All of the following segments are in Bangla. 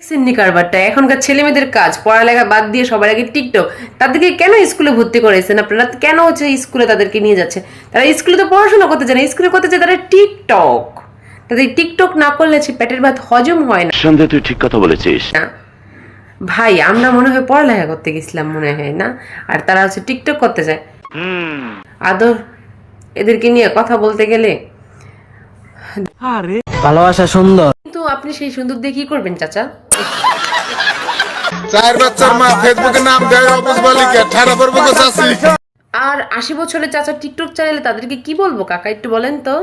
সিন্নি কারবারটা এখনকার ছেলে মেয়েদের কাজ, পড়ালেখা বাদ দিয়ে সবার আগে টিকটক। তাদেরকে কেন স্কুলে ভর্তি করেছেন আপনারা? কেন হচ্ছে স্কুলে তাদেরকে নিয়ে যাচ্ছে? তারা স্কুলে তো পড়াশোনা করতে চায় না, স্কুলে করতে চায় তারা টিকটক। তাদের টিকটক না করলে পেটের ভাত হজম হয় না। সন্দেহ, তুই ঠিক কথা বলেছিস। ভাই আমরা মনে হয় পড়ালেখা করতে গেছিলাম মনে হয় না, আর তারা হচ্ছে টিকটক করতে চায়। আদর এদেরকে নিয়ে কথা বলতে গেলে ভালোবাসা সুন্দর, কিন্তু আপনি সেই সুন্দর দিয়ে কি করবেন চাচা? চার বাচ্চার মা ফেসবুকে নাম দেয় অবুজ বালিকা 18 পর্বে গোছাছি। আর 80 বছরের চাচা টিকটক চাইলে তাদেরকে কি বলবো কাকা, একটু বলেন তো।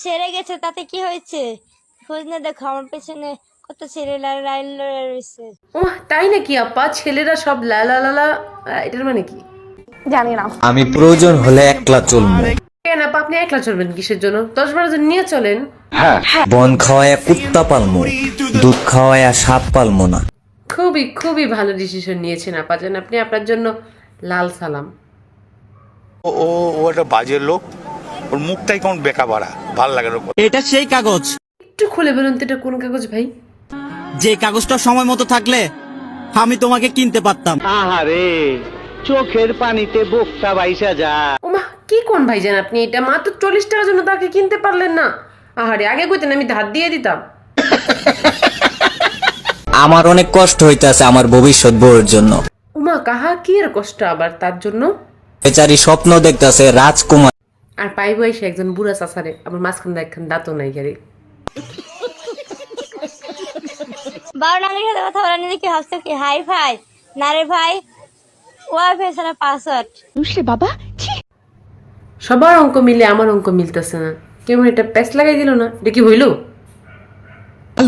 ছেড়ে গেছে তাতে কি হয়েছে? খোঁজ না দেখো, আমার পেছনে কত ছেলে লাইন রয়েছে। ও তাই নাকি আপা? ছেলেরা সব লালা লালা, এটার মানে কি? আমি প্রয়োজন হলে একলা চলবো। কেন আপা আপনি একলা চলবেন কিসের জন্য? 10-12 জন নিয়ে চলেন। বন খাওয়ায়া কুত্তা পালমো, দুধ খাওয়ায়া সাপ পালমো না। খুবই খুবই ভালো ডিসিশন নিয়েছেন আপা জান, আপনি আপনার জন্য লাল সালাম। ও ও ও একটা বাজে লোক, ওর মুখটাই কেমন বেকা বাড়া, ভাল লাগে না। এটা সেই কাগজ, একটু খুলে বলুন তো এটা কোন কাগজ ভাই? যে কাগজটা সময় মতো থাকলে আমি তোমাকে কিনতে পারতাম। আহারে, চোখের পানিতে বোকটা বাইসা যা। ওমা কি কোন ভাইজান আপনি? এটা মাত্র 40 টাকার জন্য তাকে কিনতে পারলেন না? আহারে আগে কইতেন আমি ধার দিয়ে দিতাম। আমার অনেক কষ্ট হইতাছে আমার ভবিষ্যৎ বউয়ের জন্য। উমা কাহা কি এর কষ্ট আবার তার জন্য? বেচারি স্বপ্ন দেখতাছে রাজকুমার। আর পাইব এসে একজন বুড়া চাচারে, আবার মাঝখান একখান দাঁতও নাই গাড়ি। বারো নামের সাথে কথা বলা নিয়ে কি ভাবছো কি হাই ফাই? না রে ভাই, ওয়াইফাই ছাড়া পাসওয়ার্ড। সবার অঙ্ক মিলে আমার অঙ্ক মিলতেছে না। কেমন এটা প্যাচ লাগাই দিল না? এটা কি হইল?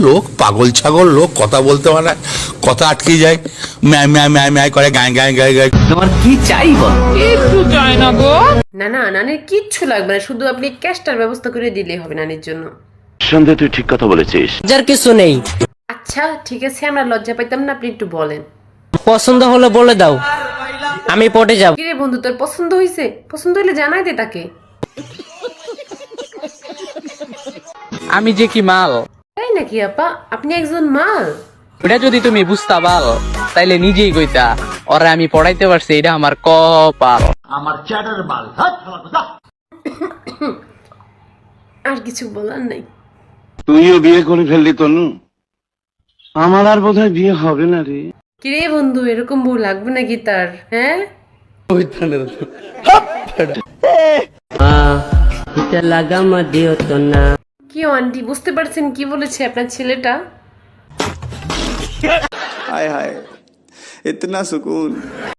লোক পাগল ছাগল লোক, কথা বলতে পারে না, কথা আটকে যায়, ম্যায় ম্যায় ম্যায় ম্যায় করে, গায়ে গায়ে গায়ে গায়ে। তোমার কি চাই বল? না না নানির কিচ্ছু লাগবে না, শুধু আপনি ক্যাশটার ব্যবস্থা করে দিলেই হবে নানির জন্য। সন্দেহ, তুই ঠিক কথা বলেছিস। যার কিছু নেই, আচ্ছা ঠিক আছে, আমরা লজ্জা পাইতাম না, আপনি একটু বলেন। পছন্দ হলে বলে দাও, আমি পটে যাব। কিরে বন্ধু তোর পছন্দ হয়েছে? পছন্দ হইলে জানাই দে তাকে। আমি যে কি মাল, তাই নাকি আপা? আপনি একজন মাল? ওটা যদি তুমি বুঝতা পাল তাইলে নিজেই কইতা ওরা আমি পড়াইতে পারছি, এটা আমার কপাল। আর কিছু বলার নাই। তুইও বিয়ে করে ফেললি তনু, আমার আর বোধহয় বিয়ে হবে না রে। কিরে বন্ধু এরকম বউ লাগবে নাকি তার? হ্যাঁ কি আন্টি বুঝতে পারছেন কি বলেছে আপনার ছেলেটা? हाय हाय इतना सुकून।